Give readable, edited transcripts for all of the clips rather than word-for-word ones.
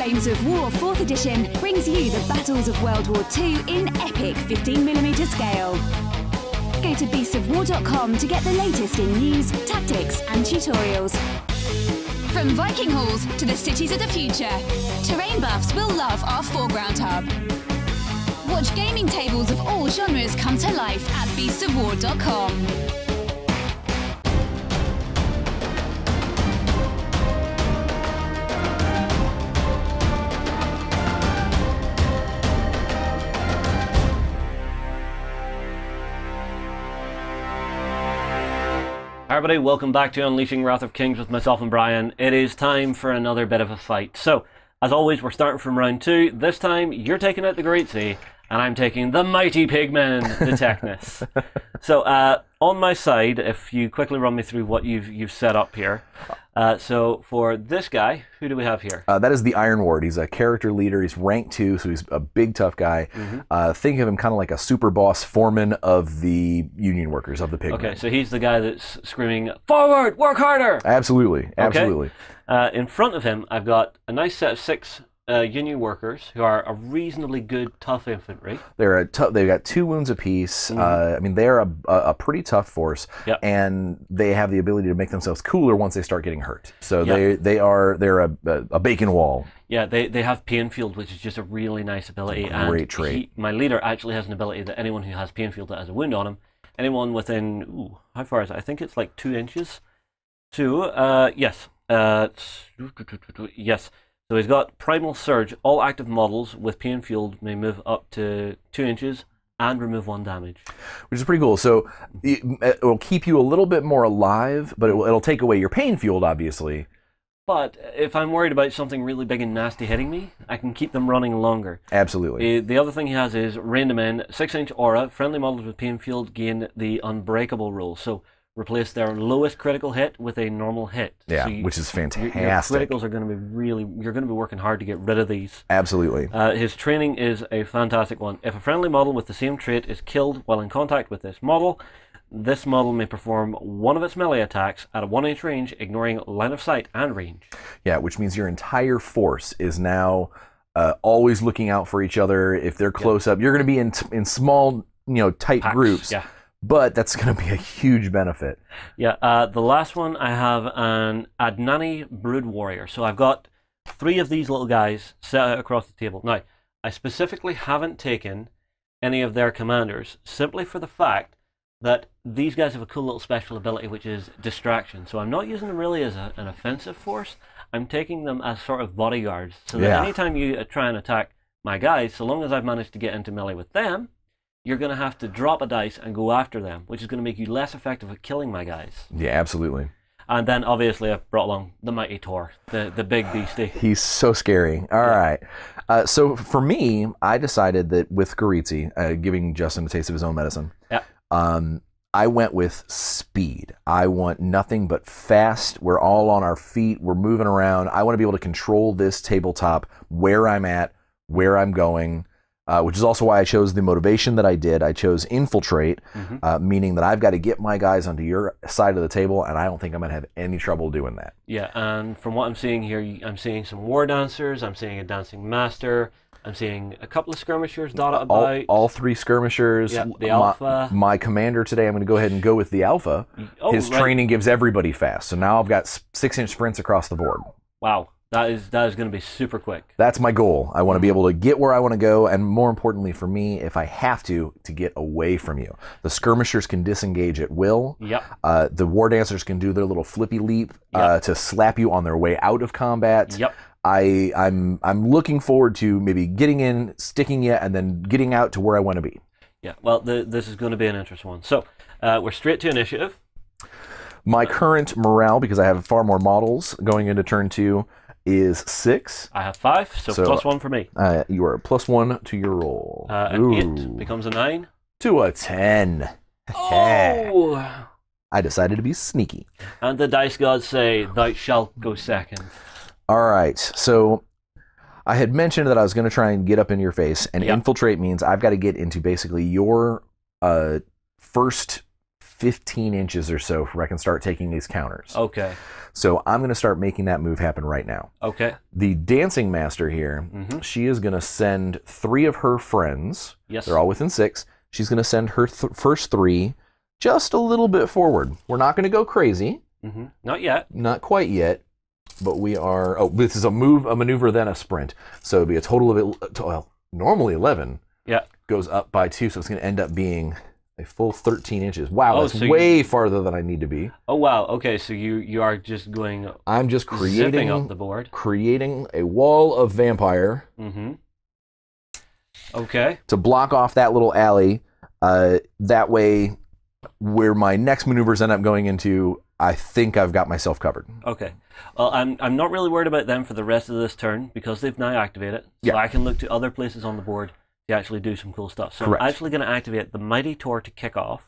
Games of War 4th edition brings you the battles of World War II in epic 15mm scale. Go to beastsofwar.com to get the latest in news, tactics and tutorials. From Viking halls to the cities of the future, terrain buffs will love our foreground hub. Watch gaming tables of all genres come to life at beastsofwar.com. Hi everybody, welcome back to Unleashing Wrath of Kings with myself and Brian. It is time for another bit of a fight. So, as always, we're starting from round 2. This time, you're taking out the Goritisi, and I'm taking the mighty pigmen, the Teknes. So, on my side, if you quickly run me through what you've set up here. So, for this guy, who do we have here? That is the Iron Ward. He's a character leader. He's rank 2, so he's a big, tough guy. Think of him kind of like a super boss foreman of the union workers, of the pigmen. Okay, so he's the guy that's screaming, "Forward! Work harder!" Absolutely, absolutely. Okay. In front of him, I've got a nice set of 6 union workers who are a reasonably good, tough infantry. They've got 2 wounds apiece. I mean, they're a pretty tough force, and they have the ability to make themselves cooler once they start getting hurt. So they're a bacon wall. Yeah, they have Pain Field, which is just a really nice ability. Great trait. My leader actually has an ability that anyone who has Pain Field that has a wound on him, anyone within, how far is it? I think it's like 2 inches. Yes. Yes. So he's got Primal Surge. All active models with Pain Field may move up to 2 inches and remove 1 damage. Which is pretty cool. So it'll keep you a little bit more alive, but it'll take away your Pain Field, obviously. But if I'm worried about something really big and nasty hitting me, I can keep them running longer. Absolutely. The other thing he has is Rain them in, 6-inch aura. Friendly models with Pain Field gain the Unbreakable rule. So replace their lowest critical hit with a normal hit. Yeah, so which is fantastic. Your criticals are going to be you're going to be working hard to get rid of these. Absolutely. His training is a fantastic one. If a friendly model with the same trait is killed while in contact with this model may perform one of its melee attacks at a 1-inch range, ignoring line of sight and range. Yeah, which means your entire force is now always looking out for each other. If they're close up, you're going to be in small, tight Packs, groups. Yeah. But that's going to be a huge benefit. Yeah, the last one I have an Adnani Brood Warrior. So I've got 3 of these little guys set out across the table. Now, I specifically haven't taken any of their commanders, simply for the fact that these guys have a cool little special ability, which is Distraction. So I'm not using them really as an offensive force. I'm taking them as sort of bodyguards. So that anytime you try and attack my guys, so long as I've managed to get into melee with them, you're going to have to drop a dice and go after them, which is going to make you less effective at killing my guys. Yeah, absolutely. And then, obviously, I've brought along the mighty Tor, the big beastie. He's so scary. All right. So for me, I decided that with Goritisi, giving Justin a taste of his own medicine, I went with speed. I want nothing but fast. We're all on our feet. We're moving around. I want to be able to control this tabletop, where I'm at, where I'm going. Which is also why I chose the motivation that I did. I chose Infiltrate, meaning that I've got to get my guys onto your side of the table, and I don't think I'm going to have any trouble doing that. Yeah, and from what I'm seeing here, I'm seeing some War Dancers, I'm seeing a Dancing Master, I'm seeing a couple of Skirmishers dotted about. All 3 Skirmishers. Yeah, the Alpha. My commander today, I'm going to go ahead and go with the Alpha. His training gives everybody fast, so now I've got 6-inch sprints across the board. Wow. That is going to be super quick. That's my goal. I want to be able to get where I want to go, and more importantly for me, if I have to get away from you. The Skirmishers can disengage at will. Yep. The War Dancers can do their little flippy leap to slap you on their way out of combat. Yep. I'm looking forward to maybe getting in, sticking you, and then getting out to where I want to be. Yeah, well, this is going to be an interesting one. So, we're straight to initiative. My current morale, because I have far more models going into turn 2, is 6. I have 5, so +1 for me. You are +1 to your roll. An 8 becomes a 9. To a 10. Oh! I decided to be sneaky. And the dice gods say, "Thou shalt go second." All right, so I had mentioned that I was going to try and get up in your face, and infiltrate means I've got to get into basically your first 15 inches or so where I can start taking these counters. Okay. So I'm going to start making that move happen right now. Okay. The dancing master here, she is going to send 3 of her friends. Yes. They're all within 6. She's going to send her first 3 just a little bit forward. We're not going to go crazy. Not yet. Not quite yet. But we are... Oh, this is a maneuver, then a sprint. So it'd be a total of... Well, normally 11. Yeah. Goes up by 2, so it's going to end up being a full 13 inches. Wow, that's way farther than I need to be. Oh, wow. Okay, so you are just going... I'm just zipping up the board. Creating a wall of vampire. Okay. To block off that little alley. That way, where my next maneuvers end up going into, I think I've got myself covered. Okay. Well, I'm not really worried about them for the rest of this turn because they've now activated. So I can look to other places on the board to actually do some cool stuff. So I'm actually going to activate the Mighty Tor to kick off.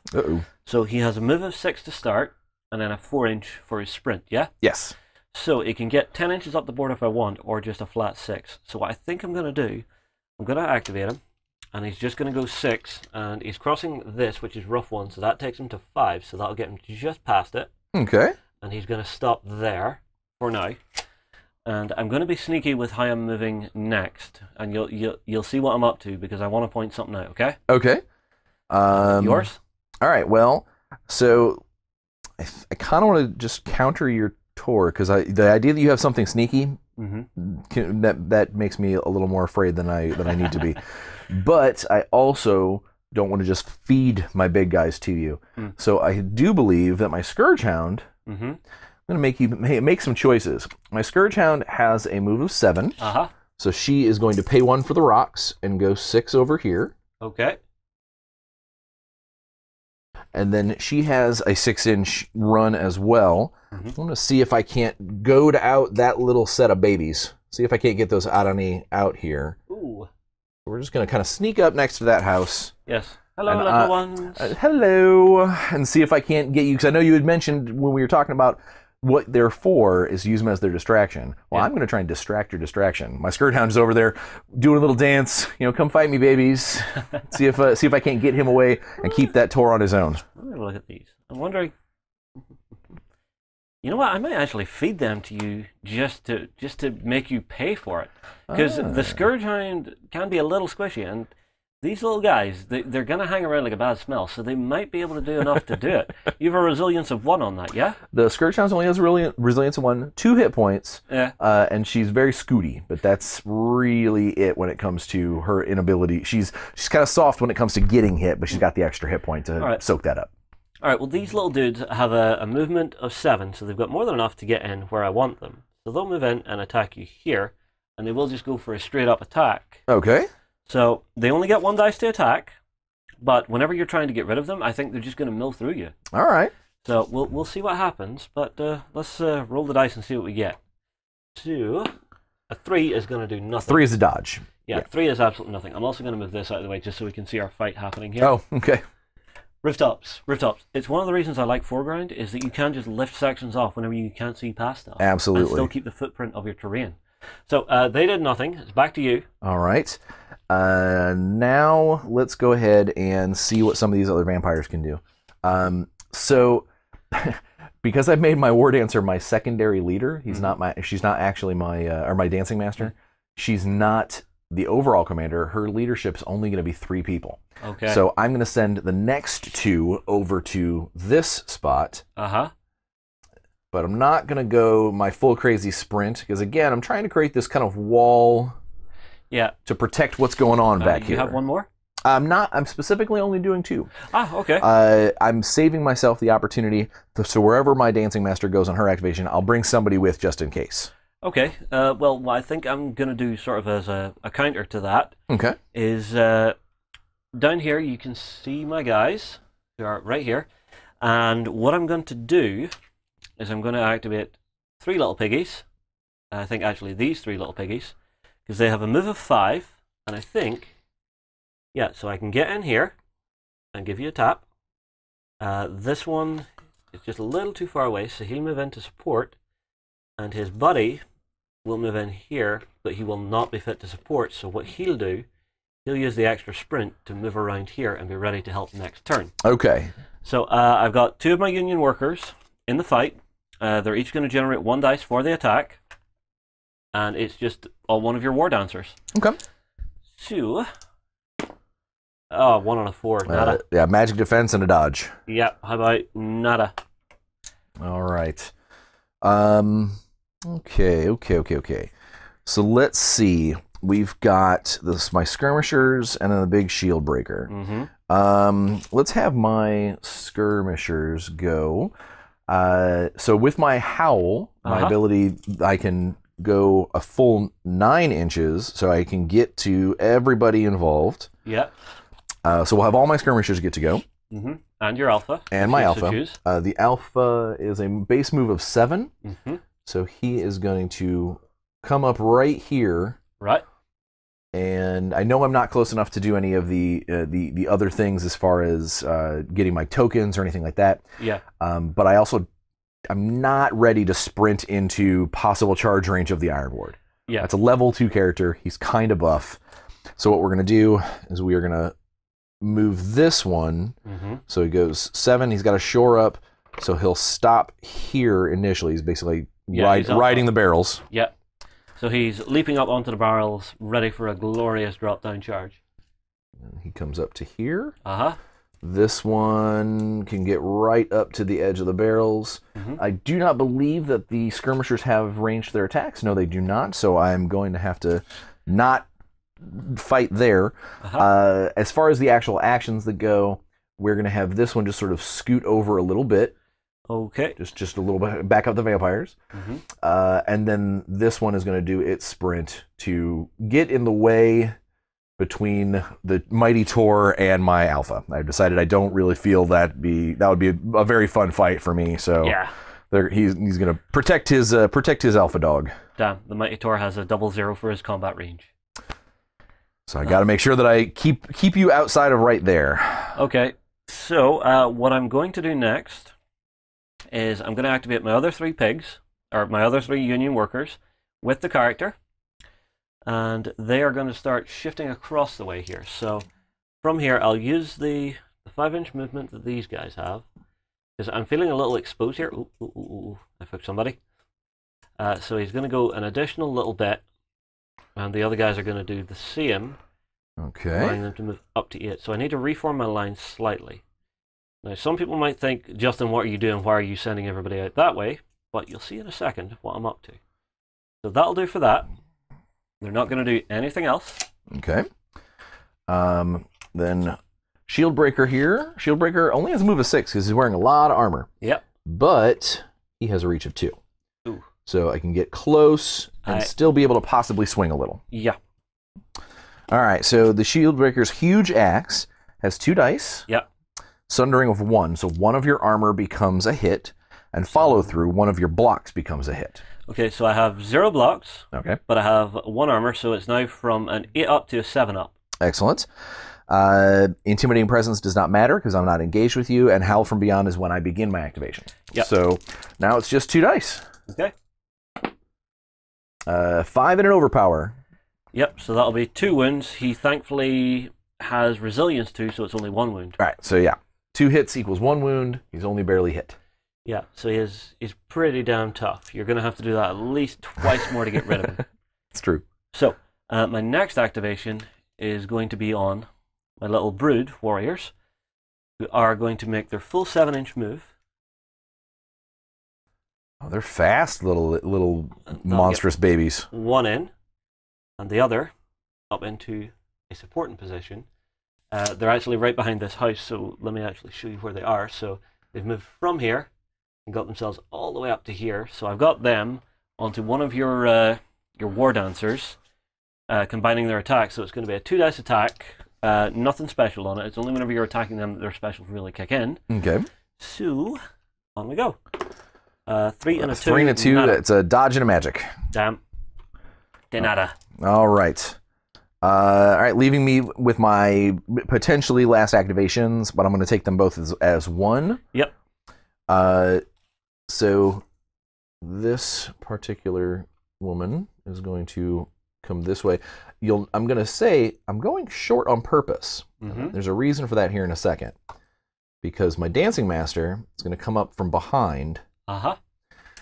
So he has a move of 6 to start and then a 4-inch for his sprint, yeah? Yes. So he can get 10 inches up the board if I want, or just a flat 6. So what I think I'm going to do, I'm going to activate him, and he's just going to go 6, and he's crossing this, which is rough 1, so that takes him to 5, so that'll get him just past it. Okay. And he's going to stop there for now. And I'm going to be sneaky with how I'm moving next, and you'll see what I'm up to because I want to point something out. Okay. Okay. Yours. All right. Well, so I kind of want to just counter your Tor because the idea that you have something sneaky that makes me a little more afraid than I need to be. But I also don't want to just feed my big guys to you. So I do believe that my Scourge Hound. I'm going to make some choices. My Scourge Hound has a move of 7. So she is going to pay 1 for the rocks and go 6 over here. Okay. And then she has a 6-inch run as well. I'm going to see if I can't goad out that little set of babies. See if I can't get those out here. Ooh. We're just going to kind of sneak up next to that house. Yes. Hello, little ones. Hello. And see if I can't get you, because I know you had mentioned when we were talking about what they're for is use them as their distraction. Well, I'm going to try and distract your distraction. My Skirt Hound is over there doing a little dance. Come fight me, babies. see if I can't get him away and keep that Tor on his own. I'm going to look at these. I'm wondering. You know what? I might actually feed them to you just to make you pay for it, because the Scourge Hound can be a little squishy, and these little guys, they're going to hang around like a bad smell, so they might be able to do enough to do it. You have a resilience of 1 on that, yeah? The Scourge Hound only has a resilience of 1, 2 hit points, and she's very scooty, but that's really it when it comes to her inability. She's kind of soft when it comes to getting hit, but she's got the extra hit point to soak that up. All right, well, these little dudes have a movement of 7, so they've got more than enough to get in where I want them. So they'll move in and attack you here, and they will just go for a straight-up attack. Okay. So they only get 1 dice to attack, but whenever you're trying to get rid of them, I think they're just going to mill through you. All right. So we'll see what happens, but let's roll the dice and see what we get. 2, a 3 is going to do nothing. 3 is a dodge. Yeah, 3 is absolutely nothing. I'm also going to move this out of the way just so we can see our fight happening here. Oh, okay. Rooftops. It's one of the reasons I like foreground is that you can just lift sections off whenever you can't see past them. Absolutely. And still keep the footprint of your terrain. So they did nothing. It's back to you. All right. Now let's go ahead and see what some of these other vampires can do. So because I've made my War Dancer my secondary leader, she's not actually my dancing master. She's not the overall commander. Her leadership's only going to be 3 people. Okay. So I'm going to send the next 2 over to this spot. But I'm not going to go my full crazy sprint because, again, I'm trying to create this kind of wall to protect what's going on back here. You have 1 more? I'm specifically only doing 2. Okay. I'm saving myself the opportunity so wherever my dancing master goes on her activation, I'll bring somebody with just in case. Okay. Well, what I think I'm going to do sort of as a counter to that is down here you can see my guys who are right here. And what I'm going to do is I'm going to activate 3 little piggies. I think actually these 3 little piggies, because they have a move of 5, and I think, so I can get in here and give you a tap. This one is just a little too far away, so he'll move into support, and his buddy will move in here, but he will not be fit to support, so what he'll do, he'll use the extra sprint to move around here and be ready to help next turn. Okay. So I've got 2 of my union workers in the fight. They're each going to generate 1 dice for the attack. And it's just one of your war dancers. Okay. So, 1 on a 4, nada. Yeah, magic defense and a dodge. Yeah, how about nada? All right. Okay. So let's see. We've got my skirmishers and then the big shield breaker. Let's have my skirmishers go. So with my howl, my ability, I can go a full 9 inches, so I can get to everybody involved. Yeah. So we'll have all my skirmishers get to go. And your alpha. And my alpha. The alpha is a base move of 7. So he is going to come up right here. Right. And I know I'm not close enough to do any of the other things as far as getting my tokens or anything like that. Yeah. But I'm not ready to sprint into possible charge range of the Iron Ward. Yeah. That's a level 2 character. He's kind of buff. So what we're going to do is we are going to move this one. So he goes 7. He's got to shore up. So he'll stop here initially. He's basically riding the barrels. Yeah. So he's leaping up onto the barrels, ready for a glorious drop-down charge. And he comes up to here. Uh-huh. This one can get right up to the edge of the barrels. I do not believe that the skirmishers have range to their attacks. No, they do not. So I'm going to have to not fight there. As far as the actual actions that go, we're going to have this one just sort of scoot over a little bit. Okay. Just a little bit, back up the vampires. And then this one is going to do its sprint to get in the way between the Mighty Tor and my alpha. I've decided I don't really feel that would be a very fun fight for me. So yeah, he's going to protect his alpha dog. Damn, the Mighty Tor has a 00 for his combat range. So I got to make sure that I keep you outside of right there. Okay. So what I'm going to do next is I'm going to activate my other 3 pigs, or my other 3 union workers, with the character. And they are going to start shifting across the way here. So from here, I'll use the 5-inch movement that these guys have, because I'm feeling a little exposed here. Ooh, I hooked somebody. So he's going to go an additional little bit, and the other guys are going to do the same. Okay. Allowing them to move up to 8. So I need to reform my line slightly. Now, some people might think, Justin, what are you doing? Why are you sending everybody out that way? But you'll see in a second what I'm up to. So that'll do for that. They're not going to do anything else. Okay. Then Shieldbreaker here. Shieldbreaker only has a move of 6 because he's wearing a lot of armor. Yep. But he has a reach of 2. Ooh. So I can get close and still be able to possibly swing a little. Yeah. All right. So the Shieldbreaker's huge axe has 2 dice. Yep. Sundering of 1. So one of your armor becomes a hit, and follow through, one of your blocks becomes a hit. Okay, so I have 0 blocks. Okay. But I have 1 armor, so it's now from an 8 up to a 7 up. Excellent. Intimidating presence does not matter because I'm not engaged with you, and Howl from Beyond is when I begin my activation. Yep. So now it's just 2 dice. Okay. 5 and an overpower. Yep, so that'll be 2 wounds. He thankfully has resilience too, so it's only 1 wound. All right, so yeah. 2 hits equals 1 wound. He's only barely hit. Yeah, so he's pretty damn tough. You're going to have to do that at least twice more to get rid of him. It's true. So, my next activation is going to be on my little brood warriors, who are going to make their full 7-inch move. Oh, they're fast little monstrous babies. 1 in, and the other up into a supporting position. They're actually right behind this house, so let me actually show you where they are. So they've moved from here and got themselves all the way up to here. So I've got them onto one of your war dancers, combining their attack. So it's going to be a 2 dice attack, nothing special on it. It's only whenever you're attacking them that their specials really kick in. Okay. So on we go. 3 and a 2. 3 and a 2. Nada. It's a dodge and a magic. Damn. De nada. All right. All right, leaving me with my potentially last activations, but I'm going to take them both as 1. Yep. So this particular woman is going to come this way. I'm going to say I'm going short on purpose. Mm-hmm. There's a reason for that here in a second. because my Dancing Master is going to come up from behind. Uh-huh.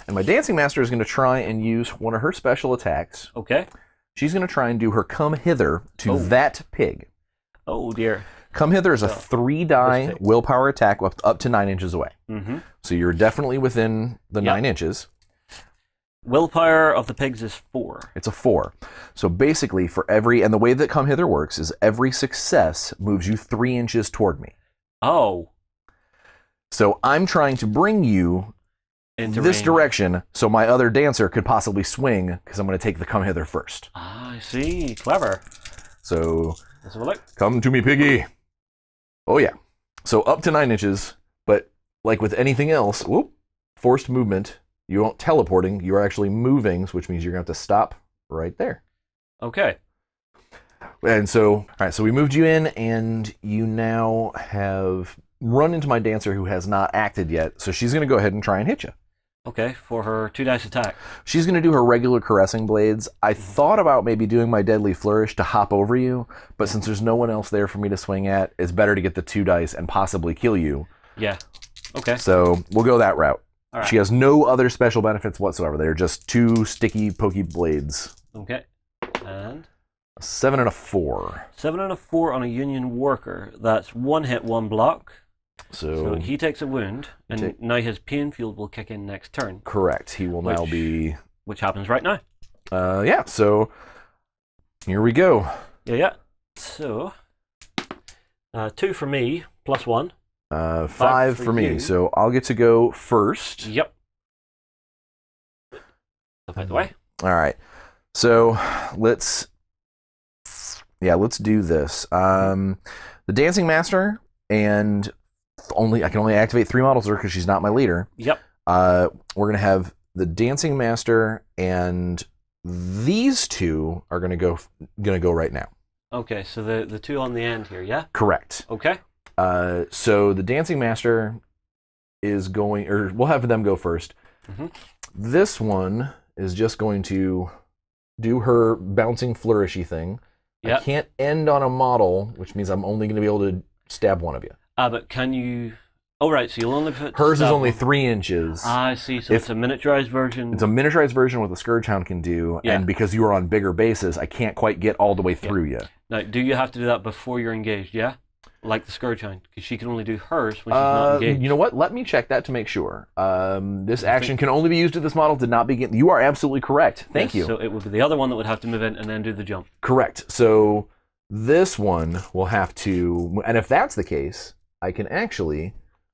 And my Dancing Master is going to try and use one of her special attacks. Okay. She's going to try and do her Come Hither to that pig. Oh, dear. Come Hither is a 3-die willpower attack up to 9 inches away. Mm-hmm. So you're definitely within the 9 inches. Willpower of the pigs is 4. It's a 4. So basically, for every... And the way that Come Hither works is every success moves you 3 inches toward me. Oh. So I'm trying to bring you into this direction so my other dancer could possibly swing, because I'm going to take the Come Hither first. Ah, I see. Clever. So... Let's have a look. Come to me, piggy. Oh, yeah. So up to 9 inches, but like with anything else, forced movement, you aren't teleporting, you are actually moving, which means you're going to have to stop right there. Okay. And so, all right, so we moved you in, and you now have run into my dancer who has not acted yet, so she's going to go ahead and try and hit you. Okay, for her 2-dice attack. She's going to do her regular caressing blades. I thought about maybe doing my deadly flourish to hop over you, but since there's no one else there for me to swing at, it's better to get the 2 dice and possibly kill you. Yeah. Okay. So we'll go that route. All right. She has no other special benefits whatsoever. They're just 2 sticky, pokey blades. Okay. And? A 7 and a 4. 7 and a 4 on a Union Worker. That's 1 hit, 1 block. So he takes a wound, and now his pain field will kick in next turn. Correct. He will now be... Which happens right now. Yeah, so here we go. Yeah. So, 2 for me, plus 1. 5 for me, so I'll get to go first. Yep. Out the way. All right. So let's do this. The Dancing Master and... I can only activate 3 models because she's not my leader. Yep. We're gonna have the Dancing Master, and these 2 are gonna go right now. Okay, so the 2 on the end here, yeah. Correct. Okay. So the Dancing Master is going, or we'll have them go first. Mm-hmm. This one is just going to do her bouncing flourishy thing. Yep. I can't end on a model, which means I'm only going to be able to stab one of you. But can you... Oh, right, so you'll only put... Hers is only 3 inches. I see, so it's a miniaturized version. It's a miniaturized version of what the Scourge Hound can do, and because you are on bigger bases, I can't quite get all the way through you. Now, do you have to do that before you're engaged, yeah? Like the Scourge Hound, because she can only do hers when she's not engaged. You know what? Let me check that to make sure. This action can only be used if this model did not begin... You are absolutely correct. Thank you. So it would be the other one that would have to move in and then do the jump. Correct. So this one will have to... And if that's the case... I can actually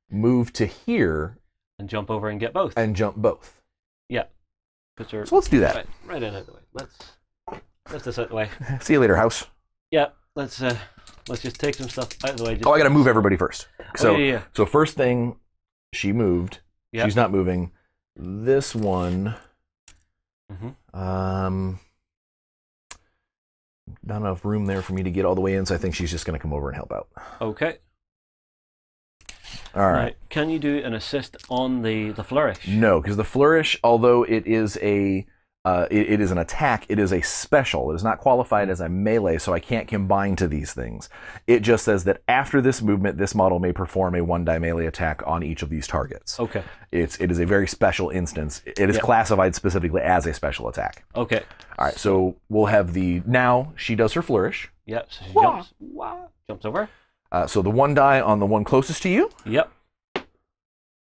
move to here and jump over and get both. And jump both. Yeah. So let's do that. Right out of the way. Let's this out the way. See you later, house. Yeah. Let's just take some stuff out of the way. I got to move everybody first. So yeah. So first thing, she moved. Yep. She's not moving. This one. Mm-hmm. Not enough room there for me to get all the way in, so I think she's just going to come over and help out. Okay. All right. Now, can you do an assist on the flourish? No, because the flourish, although it is an attack, it is a special. It is not qualified as a melee, so I can't combine to these things. It just says that after this movement, this model may perform a 1-die melee attack on each of these targets. Okay. It is a very special instance. It is classified specifically as a special attack. Okay. All right, so we'll have now she does her flourish. Yep, so she jumps over. So the 1 die on the one closest to you. Yep.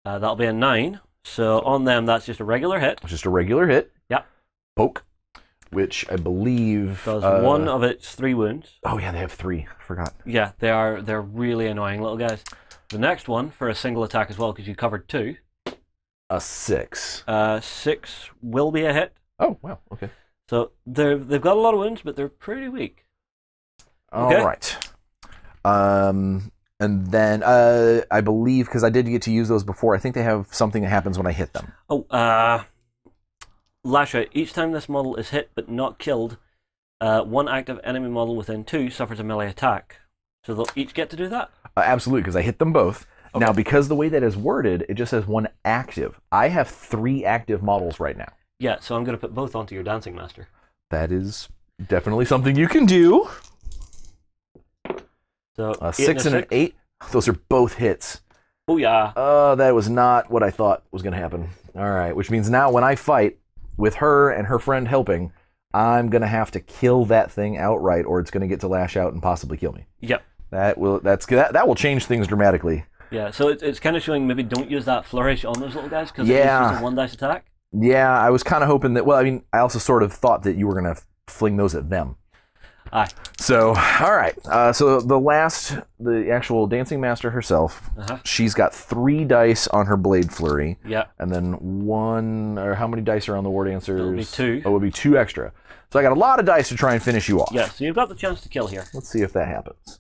That'll be a 9. So on them, that's just a regular hit. Just a regular hit. Yep. Poke, which I believe does 1 of its 3 wounds. Oh yeah, they have 3. I forgot. Yeah, they're really annoying little guys. The next one for a single attack as well, because you covered 2. A 6. 6 will be a hit. Oh wow. Okay. So they've got a lot of wounds, but they're pretty weak. Okay. All right. And then I believe, because I did get to use those before, I think they have something that happens when I hit them. Oh, lash out. Each time this model is hit but not killed, 1 active enemy model within 2 suffers a melee attack. So they'll each get to do that? Absolutely, because I hit them both. Okay. Now, because the way that is worded, it just says 1 active. I have 3 active models right now. Yeah, so I'm going to put both onto your Dancing Master. That is definitely something you can do. So a 6 and an 8. Those are both hits. Oh yeah. That was not what I thought was going to happen. All right, which means now when I fight with her and her friend helping, I'm going to have to kill that thing outright, or it's going to get to lash out and possibly kill me. Yep. That will change things dramatically. Yeah, so it's kind of showing maybe don't use that flourish on those little guys because it's just a 1 dice attack. Yeah, I was kind of hoping that. Well, I mean, I also sort of thought that you were going to fling those at them. Aye. So, all right. So the actual dancing master herself, she's got 3 dice on her blade flurry. Yeah. And then 1, or how many dice are on the war dancers? It'll be 2. Oh, it'll be 2 extra. So I got a lot of dice to try and finish you off. Yeah, so you've got the chance to kill here. Let's see if that happens.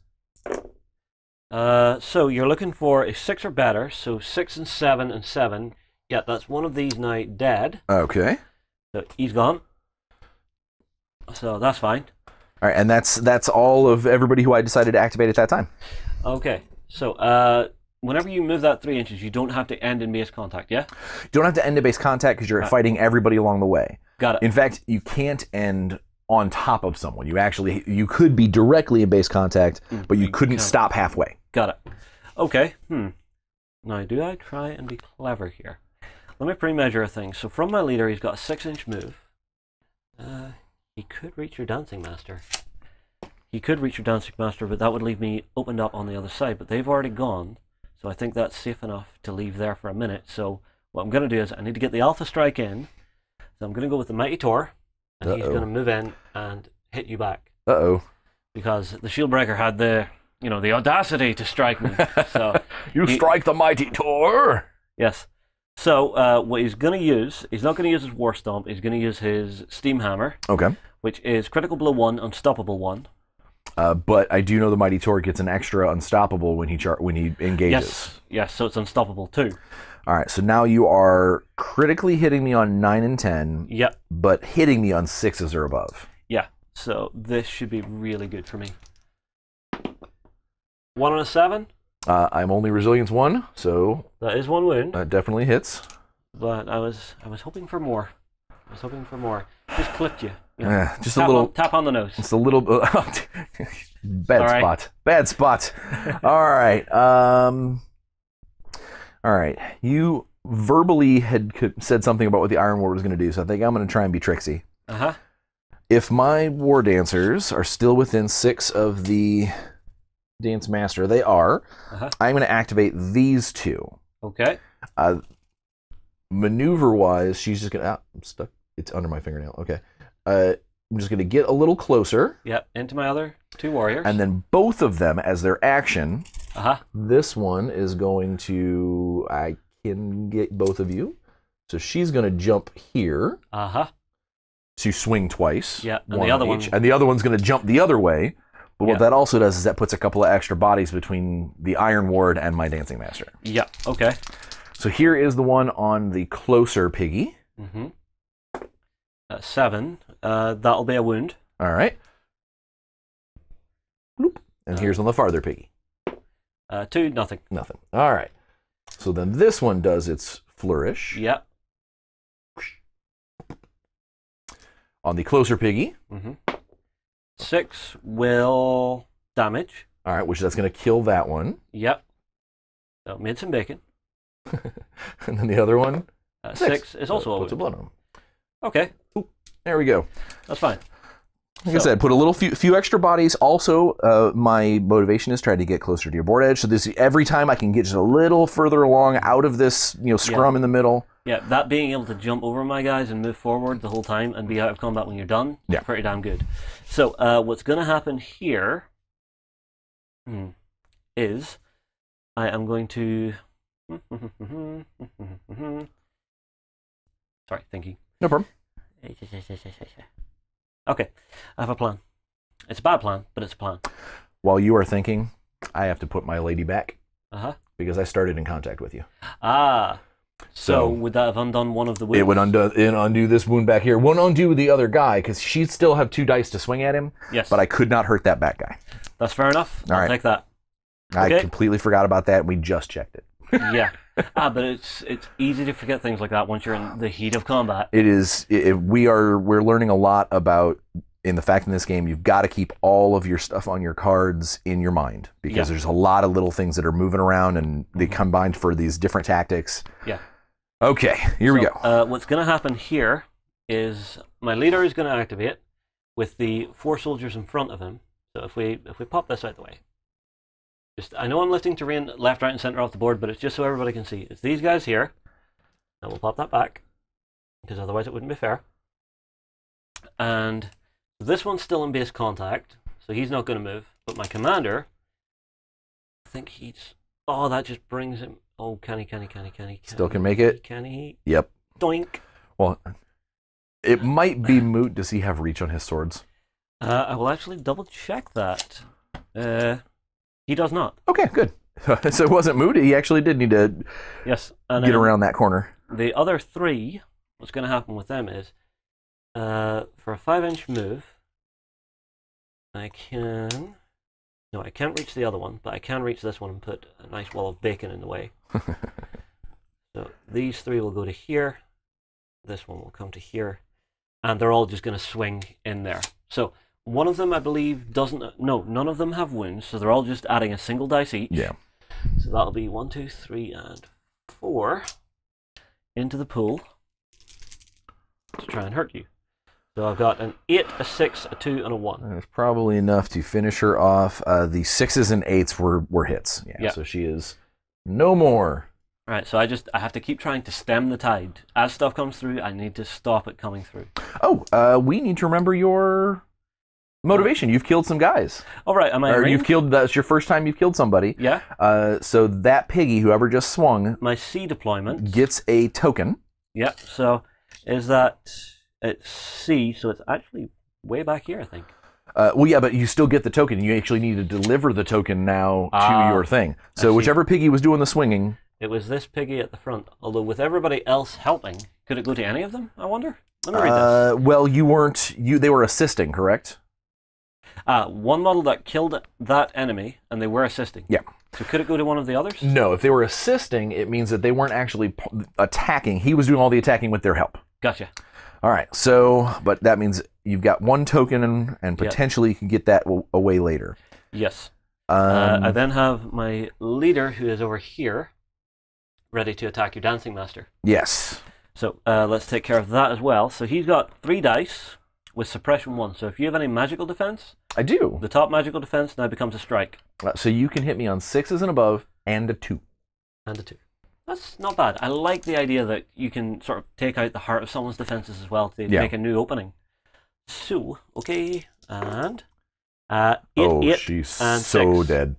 So you're looking for a 6 or better, so 6 and 7 and 7. Yeah, that's one of these now dead. Okay. So he's gone. So that's fine. All right, and that's all of everybody who I decided to activate at that time. Okay, so whenever you move that 3 inches, you don't have to end in base contact, yeah? You don't have to end at base contact because you're fighting everybody along the way. Got it. In fact, you can't end on top of someone. You could be directly in base contact, but you couldn't stop halfway. Got it. Okay. Now, do I try and be clever here? Let me pre-measure a thing. So from my leader, he's got a 6-inch move. He could reach your dancing master. But that would leave me opened up on the other side. But they've already gone, so I think that's safe enough to leave there for a minute. So what I'm going to do is I need to get the alpha strike in. So I'm going to go with the Mighty Tor, and he's going to move in and hit you back. Because the shield breaker had the audacity to strike me. So you strike the Mighty Tor. Yes. So what he's going to use, he's not going to use his War Stomp, he's going to use his Steam Hammer. Okay. Which is critical blow 1, unstoppable 1. But I do know the Mighty Tor gets an extra unstoppable when he engages. Yes, so it's unstoppable 2. All right, so now you are critically hitting me on 9 and 10. Yep. But hitting me on 6s or above. Yeah, so this should be really good for me. 1 on a 7? I'm only resilience 1, so that is 1 wound. That definitely hits. But I was hoping for more. Just clipped you. Just a little tap on the nose. It's a little bad spot. All right. All right. You verbally had said something about what the Iron Ward was going to do, so I think I'm going to try and be tricksy. If my war dancers are still within 6 of the Dance Master, they are. I'm going to activate these 2. Okay. Maneuver-wise, she's just going to... I'm stuck. It's under my fingernail. Okay. I'm just going to get a little closer. Yep, into my other 2 warriors. And then both of them, as their action, this one is going to... I can get both of you. So she's going to jump here. To swing twice. Yeah, and the other one... And the other one's going to jump the other way. But what that also does is that puts a couple of extra bodies between the Iron Ward and my Dancing Master. Yeah, okay. So here is the one on the closer Piggy. 7. That'll be a wound. All right. Bloop. And here's on the farther Piggy. 2, nothing. Nothing. All right. So then this one does its flourish. Yep. On the closer Piggy. 6 will damage. All right, which that's going to kill that one. Yep. So made some bacon. And then the other one? 6 is also puts a blood on them. Okay. Ooh, there we go. That's fine. Like I said, put a few extra bodies. Also, my motivation is trying to get closer to your board edge. So this every time I can get just a little further along out of this scrum in the middle. Yeah, that being able to jump over my guys and move forward the whole time and be out of combat when you're done is pretty damn good. So what's going to happen here is I am going to... Sorry, thinking. No problem. Okay, I have a plan. It's a bad plan, but it's a plan. While you are thinking, I have to put my lady back. Because I started in contact with you. So would that have undone one of the wounds? It would undo this wound back here. Won't undo the other guy, because she'd still have 2 dice to swing at him. Yes. But I could not hurt that back guy. That's fair enough. I'll take that. I completely forgot about that. We just checked it. Yeah. But it's easy to forget things like that once you're in the heat of combat. It is. We're learning a lot about in the fact in this game, you've got to keep all of your stuff on your cards in your mind because there's a lot of little things that are moving around and they combined for these different tactics. Yeah. Okay, here we go. What's going to happen here is my leader is going to activate with the 4 soldiers in front of him. So if we pop this out the way, I know I'm lifting terrain left, right, and center off the board, but it's just so everybody can see. It's these guys here. Now we'll pop that back because otherwise it wouldn't be fair. And this one's still in base contact, so he's not going to move. But my commander, I think he's... Oh, that just brings him... Oh, can he? Still can make it? Can he? Yep. Doink. Well, it might be moot. Does he have reach on his swords? I will actually double check that. He does not. Okay, good. So it wasn't moot. He actually did need to get around that corner. The other 3, what's going to happen with them is, for a 5-inch move, I can... No, I can't reach the other one, but I can reach this one and put a nice wall of bacon in the way. So these 3 will go to here. This one will come to here. And they're all just going to swing in there. So one of them, I believe, doesn't... No, none of them have wounds, so they're all just adding a single dice each. Yeah. So that'll be 1, 2, 3, and 4 into the pool to try and hurt you. So I've got an 8, a 6, a 2, and a 1. That's probably enough to finish her off. The 6s and 8s were hits. Yeah, yep. So she is no more. Right, so I have to keep trying to stem the tide. As stuff comes through, I need to stop it coming through. Oh, we need to remember your motivation. You've killed some guys. All right, am I Or you've killed... That's your first time you've killed somebody. Yeah. So that piggy, whoever just swung... My C deployment... Gets a token. Yep, so is that... It's C, so it's actually way back here, I think. Well, yeah, but you still get the token. You actually need to deliver the token now to your thing. So whichever piggy was doing the swinging... It was this piggy at the front. Although with everybody else helping, could it go to any of them, I wonder? Let me read this. Well, you weren't... They were assisting, correct? One model that killed that enemy, and they were assisting. Yeah. So could it go to one of the others? No, if they were assisting, it means that they weren't actually attacking. He was doing all the attacking with their help. Gotcha. All right, so, but that means you've got 1 token and potentially you can get that away later. Yes. I then have my leader, who is over here, ready to attack your dancing master. Yes. So let's take care of that as well. So he's got 3 dice with suppression 1. So if you have any magical defense... I do. The top magical defense now becomes a strike. So you can hit me on 6s and above and a 2. And a 2. That's not bad. I like the idea that you can sort of take out the heart of someone's defenses as well to make a new opening. So, okay, and 8, she's and so 6. dead.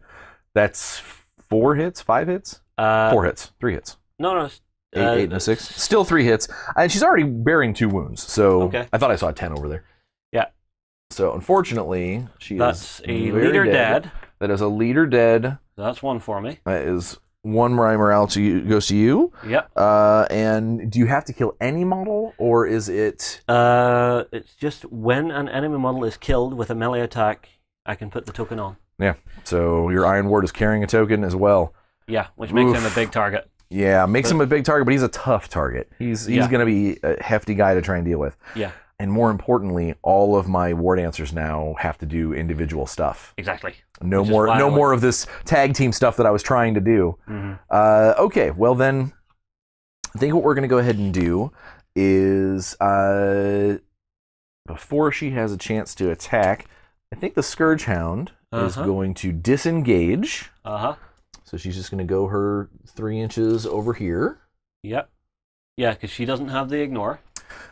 That's 4 hits, 5 hits? 4 hits, 3 hits. No, 8 and a 6. Still 3 hits. And she's already bearing 2 wounds, so I thought I saw a 10 over there. Yeah. So, unfortunately, That's a leader dead. That is a leader dead. That's 1 for me. That is 1 morale goes to you. Yep. And do you have to kill any model, or is it... It's just when an enemy model is killed with a melee attack, I can put the token on. Yeah, so your Iron Ward is carrying a token as well. Yeah, which makes him a big target. Yeah, makes him a big target, but he's a tough target. He's going to be a hefty guy to try and deal with. Yeah. And more importantly, all of my Ward answers now have to do individual stuff. Exactly. No more of this tag team stuff that I was trying to do. Mm-hmm. Okay, well then, I think what we're going to go ahead and do is, before she has a chance to attack, I think the Scourge Hound is going to disengage. So she's just going to go her 3 inches over here. Yep. Yeah, because she doesn't have the ignore.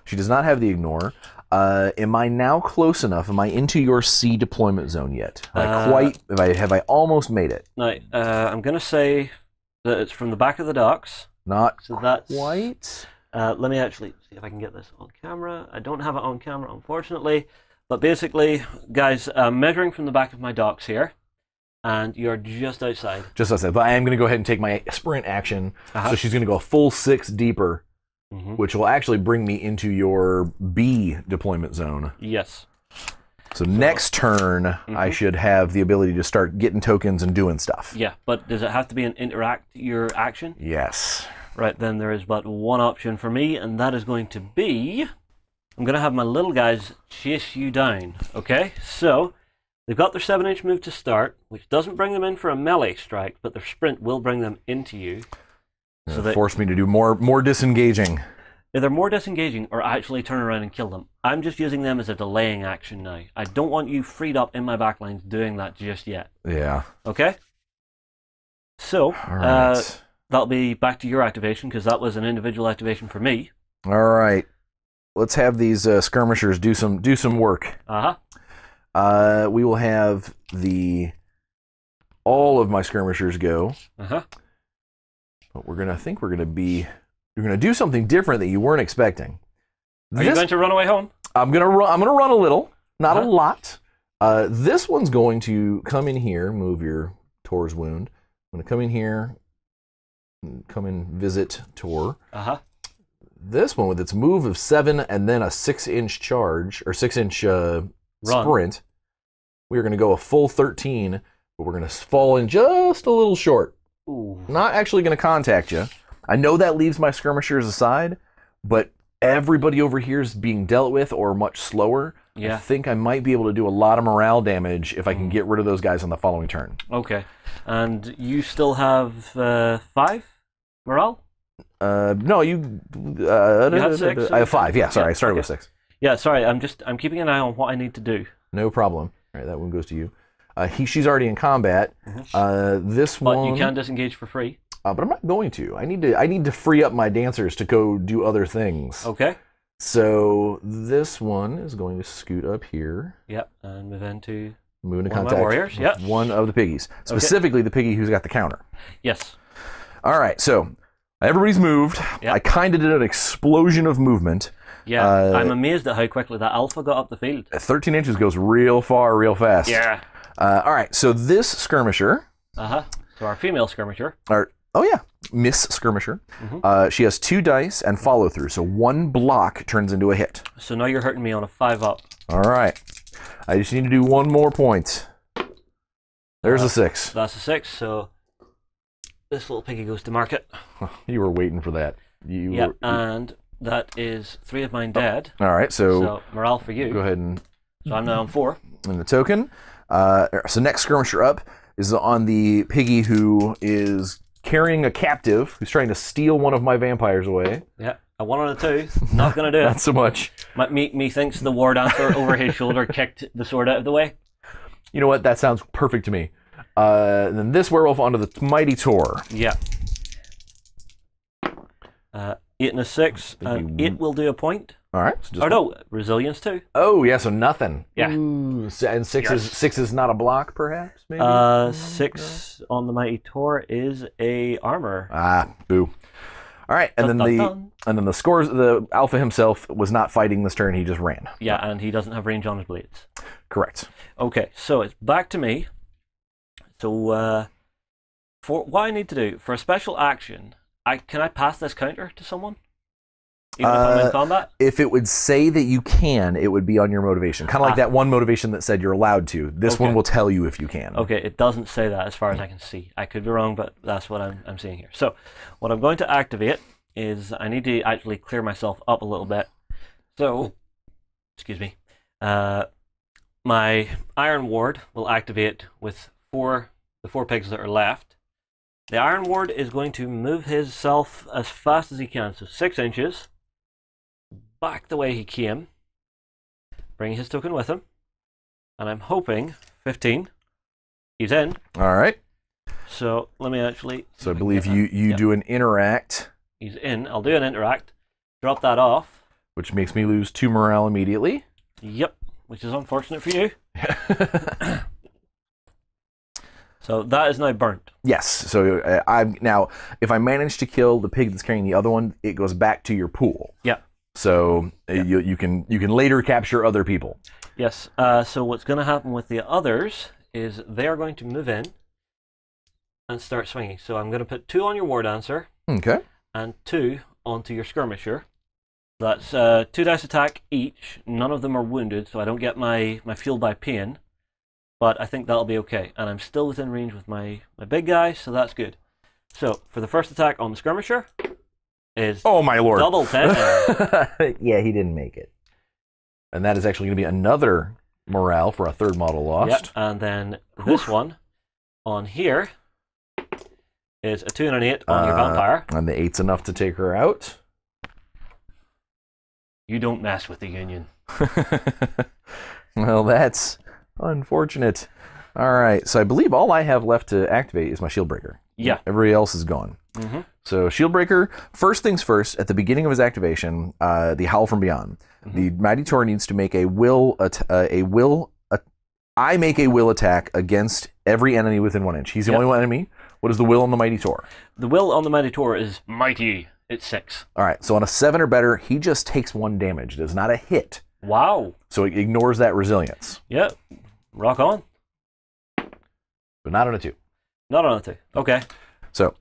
She does not have the ignore. Am I now close enough? Am I into your C deployment zone yet? Have I almost made it? No, I'm going to say that it's from the back of the docks. Not so that's quite. Let me actually see if I can get this on camera. I don't have it on camera, unfortunately. But basically, guys, measuring from the back of my docks here, and you're just outside. Just outside. But I am going to go ahead and take my sprint action. So she's going to go a full 6 deeper. Which will actually bring me into your B deployment zone. Yes. So next turn, I should have the ability to start getting tokens and doing stuff. Yeah, but does it have to be an your action? Yes. Right, then there is but one option for me, and that is going to be I'm going to have my little guys chase you down, okay? So, they've got their 7-inch move to start, which doesn't bring them in for a melee strike, but their sprint will bring them into you. So that force me to do more disengaging. Either more disengaging or actually turn around and kill them. I'm just using them as a delaying action now. I don't want you freed up in my backlines doing that just yet. Yeah. Okay? So, right. that'll be back to your activation, because that was an individual activation for me. All right. Let's have these skirmishers do some work. Uh-huh. We will have all of my skirmishers go. Uh-huh. But you're gonna do something different that you weren't expecting. Are you going to run away home? I'm gonna run a little, not a lot. This one's going to come in here. Move your Tor's wound. I'm gonna come in here. Come and visit Tor. Uh-huh. This one with its move of 7 and then a 6-inch charge or 6-inch sprint, we're going to go a full 13, but we're going to fall in just a little short. Ooh. Not actually going to contact you. I know that leaves my skirmishers aside, but everybody over here is being dealt with or much slower. Yeah. I think I might be able to do a lot of morale damage if I can get rid of those guys on the following turn. Okay. And you still have 5 morale? No, you had 6? I have 5. Yeah, sorry, I started with 6. Yeah, sorry. I'm keeping an eye on what I need to do. No problem. All right, that one goes to you. She's already in combat. This one, but you can disengage for free. But I'm not going to. I need to free up my dancers to go do other things. Okay. So this one is going to scoot up here. Yep, and move into one of my warriors. Yep. One of the piggies, specifically the piggy who's got the counter. Yes. All right, so everybody's moved. Yep. I kind of did an explosion of movement. Yeah, I'm amazed at how quickly that alpha got up the field. 13 inches goes real far, real fast. Yeah. All right, so this skirmisher. Uh-huh. So our female skirmisher. Miss Skirmisher. She has 2 dice and follow through, so 1 block turns into a hit. So now you're hurting me on a 5-up. All right. I just need to do 1 more point. There's a 6. That's a 6, so this little piggy goes to market. You were waiting for that. And that is 3 of mine dead. All right, so morale for you. Go ahead and... So I'm now on 4. And the token. So next skirmisher up is on the piggy who is carrying a captive who's trying to steal one of my vampires away. Yeah, a 1 on a 2. Not going to do it. Not so much. Me thinks the war dancer over his shoulder kicked the sword out of the way. You know what? That sounds perfect to me. And then this werewolf onto the mighty Tor. Yeah. 8 and a 6. 8 will do a point. All right. So no, resilience too. Oh yeah, so nothing. Yeah. Ooh, and 6 is not a block, perhaps. Maybe. 6 on the mighty Tor is a armor. Boo. All right, and then the scores. The alpha himself was not fighting this turn. He just ran. Yeah, and he doesn't have range on his blades. Correct. Okay, so it's back to me. So for what I need to do for a special action, can I pass this counter to someone? Even if I'm in combat? If it would say that you can, it would be on your motivation. Kind of like that one motivation that said you're allowed to. This one will tell you if you can. Okay, it doesn't say that as far as I can see. I could be wrong, but that's what I'm seeing here. So what I'm going to activate is I need to actually clear myself up a little bit. So, excuse me. My Iron Ward will activate with the 4 pigs that are left. The Iron Ward is going to move himself as fast as he can, so 6 inches. Back the way he came, bring his token with him, and I'm hoping 15. He's in. All right. So let me actually. So I believe you do an interact. He's in. I'll do an interact. Drop that off. Which makes me lose 2 morale immediately. Yep. Which is unfortunate for you. So that is now burnt. Yes. So now, if I manage to kill the pig that's carrying the other one, it goes back to your pool. Yeah. So you can later capture other people. Yes. So what's going to happen with the others is they are going to move in and start swinging. So I'm going to put 2 on your war dancer. Okay. And 2 onto your skirmisher. That's 2 dice attack each. None of them are wounded, so I don't get my fuel by pain. But I think that'll be okay. And I'm still within range with my big guy, so that's good. So for the first attack on the skirmisher is oh my lord, double 10. Yeah, he didn't make it. And that is actually going to be another morale for a third model lost. Yep. And then this one on here is a 2 and an 8 on your vampire. And the 8's enough to take her out. You don't mess with the Union. Well, that's unfortunate. All right, so I believe all I have left to activate is my shield breaker. Yeah. Everybody else is gone. So shield breaker, first things first, at the beginning of his activation, the Howl from Beyond. The Mighty Tor needs to make I make a will attack against every enemy within 1 inch. He's the only one enemy. What is the will on the Mighty Tor? The will on the Mighty Tor is mighty. It's 6. All right, so on a 7 or better, he just takes 1 damage. It is not a hit. Wow. So it ignores that resilience. Yep. Rock on. But not on a 2. Not on a 2. Okay. So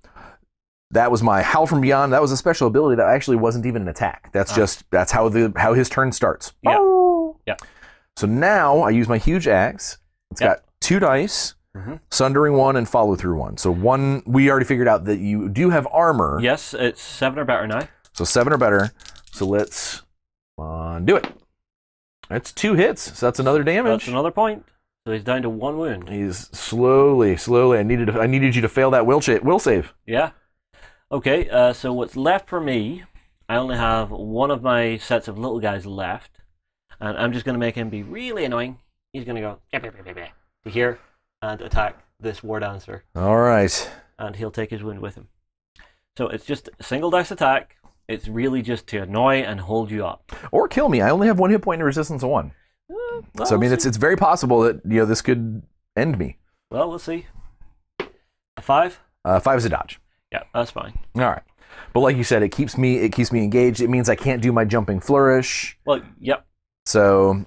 that was my Howl from Beyond. That was a special ability that actually wasn't even an attack. That's that's how his turn starts. Yeah. Yeah. So now I use my huge axe. It's got 2 dice, sundering 1 and follow through 1. So 1, we already figured out that you do have armor. Yes, it's 7 or better now. So 7 or better. So let's do it. That's 2 hits. So that's another damage. That's another point. So he's down to 1 wound. He's slowly. I needed you to fail that will save. Yeah. Okay. So what's left for me? I only have 1 of my sets of little guys left, and I'm just going to make him be really annoying. He's going to go to here and attack this war dancer. All right. And he'll take his wound with him. So it's just a single dice attack. It's really just to annoy and hold you up. Or kill me. I only have 1 hit point and resistance of 1. Well, so I mean, it's very possible that this could end me. Well, we'll see. A 5? 5 is a dodge. Yeah, that's fine. All right, but like you said, it keeps me engaged. It means I can't do my jumping flourish. Well, yep. So,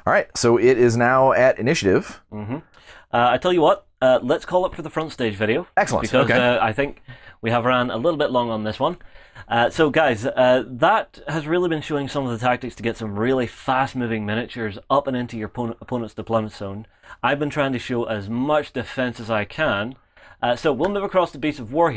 all right. So it is now at initiative. I tell you what. Let's call it for the front stage video. Excellent. Because I think we have ran a little bit long on this one. So guys, that has really been showing some of the tactics to get some really fast-moving miniatures up and into your opponent's deployment zone. I've been trying to show as much defense as I can. So we'll move across to Beasts of War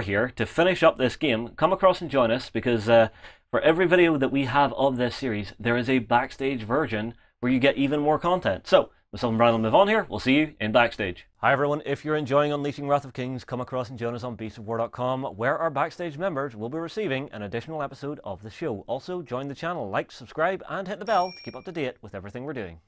here to finish up this game. Come across and join us, because for every video that we have of this series, there is a backstage version where you get even more content. So, myself and Brian will move on here. We'll see you in backstage. Hi everyone, if you're enjoying Unleashing Wrath of Kings, come across and join us on beastsofwar.com, where our backstage members will be receiving an additional episode of the show. Also, join the channel, like, subscribe, and hit the bell to keep up to date with everything we're doing.